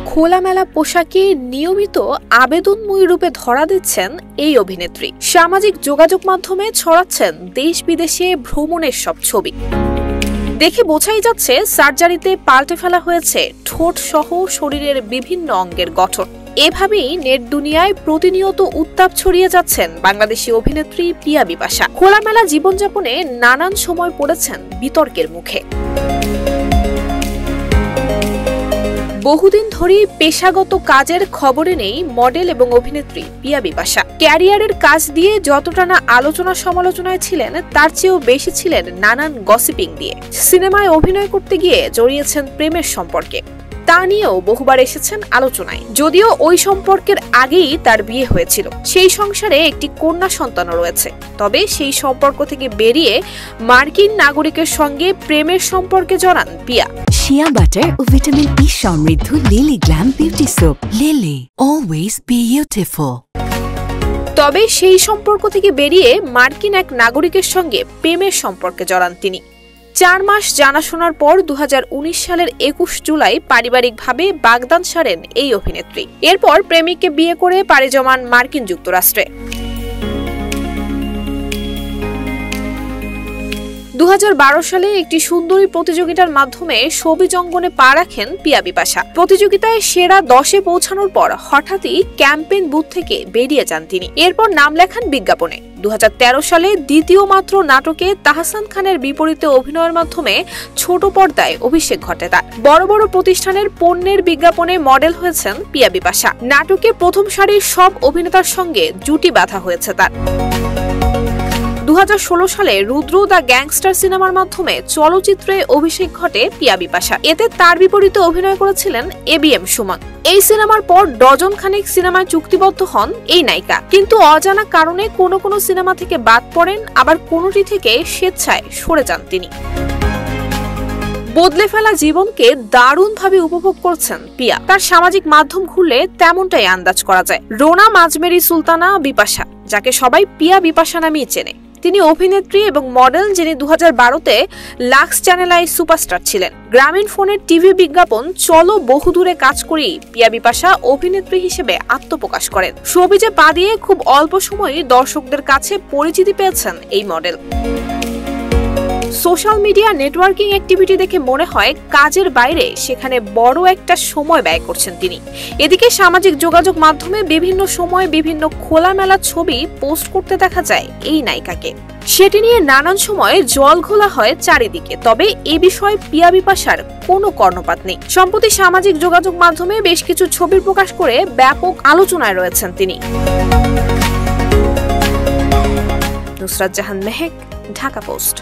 খোলামেলা পোশাকে নিয়মিত আবেদনময়ী রূপে ধরা দিচ্ছেন এই অভিনেত্রী। সামাজিক যোগাযোগ মাধ্যমে ছড়াচ্ছেন দেশ বিদেশে ভ্রমণের সব ছবি। দেখে বোঝাই যাচ্ছে সার্জারিতে পাল্টে ফেলা হয়েছে ঠোঁট সহ শরীরের বিভিন্ন অঙ্গের গঠন। এভাবেই নেট দুনিয়ায় প্রতিনিয়ত উত্তাপ ছড়িয়ে যাচ্ছেন বাংলাদেশি অভিনেত্রী পিয়া বিপাশা। খোলামেলা জীবনযাপনে নানান সময় পড়েছেন বিতর্কের মুখে। বহুদিন ধরেই পেশাগত কাজের খবরে নেই মডেল এবং অভিনেত্রী পিয়া বিপাশা। ক্যারিয়ারের কাজ দিয়ে যতটা না আলোচনা সমালোচনায় ছিলেন, তার চেয়েও বেশি ছিলেন নানান গসিপিং দিয়ে। সিনেমায় অভিনয় করতে গিয়ে জড়িয়েছেন প্রেমের সম্পর্কে, তা নিয়েও বহুবার এসেছেন আলোচনায়। যদিও ওই সম্পর্কের আগেই তার বিয়ে হয়েছিল, সেই সংসারে একটি কন্যা সন্তানও রয়েছে। তবে সেই সম্পর্ক থেকে বেরিয়ে মার্কিন নাগরিকের সঙ্গে প্রেমের সম্পর্কে জড়ান পিয়া। শিয়া বাটার ও ভিটামিন ই সমৃদ্ধ lily glam beauty soap. Lily, always beautiful. তবে সেই সম্পর্ক থেকে বেরিয়ে মার্কিন এক নাগরিকের সঙ্গে প্রেমের সম্পর্কে জড়ান তিনি। 4 মাস জানাশোনার পর 2019 সালের 21 জুলাই পারিবারিকভাবে বাগদান সারেন এই অভিনেত্রী। এরপর প্রেমিককে বিয়ে করে পাড়ি জমান মার্কিন যুক্তরাষ্ট্রে। 2012 সালে একটি সুন্দরী প্রতিযোগিতার মাধ্যমে ছবির অঙ্গনে পা রাখেন পিয়া বিপাশা। প্রতিযোগিতায় সেরা 10-এ পৌঁছানোর পর হঠাৎই ক্যাম্পেইন বুথ থেকে বেরিয়ে যান তিনি। এরপর নাম লেখান বিজ্ঞাপনে। 2013 সালে দ্বিতীয় মাত্র নাটকে তাহসান খানের বিপরীতে অভিনয়ের মাধ্যমে ছোট পর্দায় অভিষেক ঘটে তার। বড় বড় প্রতিষ্ঠানের পণ্যের বিজ্ঞাপনে মডেল হয়েছেন পিয়া বিপাশা। নাটকে প্রথম সারির সব অভিনেতার সঙ্গে জুটি বাঁধা হয়েছে তার। 2016 সালে রুদ্র দ্য গ্যাংস্টার সিনেমার মাধ্যমে চলচ্চিত্রে অভিষেক ঘটে পিয়া বিপাশা। এতে তার বিপরীতে অভিনয় করেছিলেন ABM সুমন। এই সিনেমার পর ডজন খানেক সিনেমায় চুক্তিবদ্ধ হন এই নায়িকা, কিন্তু অজানা কারণে কোনো সিনেমা থেকে বাদ পড়েন, আবার কোনোটি থেকে স্বেচ্ছায় সরে যান তিনি। বদলে ফেলা জীবনকে দারুণভাবে উপভোগ করছেন পিয়া। তার সামাজিক মাধ্যম খুললে তেমনটাই আন্দাজ করা যায়। রোনা মাজমেরি সুলতানা বিপাশা, যাকে সবাই পিয়া বিপাশা নামেই চেনে। তিনি অভিনেত্রী এবং মডেল, যিনি 2012-তে লাক্স চ্যানেল আই সুপারস্টার ছিলেন। গ্রামীণ ফোনের টিভি বিজ্ঞাপন চলো বহুদূরে কাজ করেই পিয়া বিপাশা অভিনেত্রী হিসেবে আত্মপ্রকাশ করেন। শোবিজে পা দিয়ে খুব অল্প সময়ই দর্শকদের কাছে পরিচিতি পেয়েছেন এই model. Social media networking activity দেখে মনে হয় কাজের বাইরে সেখানে বড় একটা সময় ব্যয় করছেন তিনি। এদিকে সামাজিক যোগাযোগ মাধ্যমে বিভিন্ন সময় বিভিন্ন খোলামেলা ছবি পোস্ট করতে দেখা যায় এই নায়িকাকে। সেটি নিয়ে নানান সময় জল ঘোলা হয় চারিদিকে। তবে এ বিষয়ে পিয়া বিপাশার কোনো কর্ণপাত নেই। সম্প্রতি সামাজিক যোগাযোগ মাধ্যমে বেশ কিছু ছবি প্রকাশ করে ব্যাপক আলোচনায় রয়েছেন তিনি। নুসরাত জাহান মেহেক, ঢাকা পোস্ট।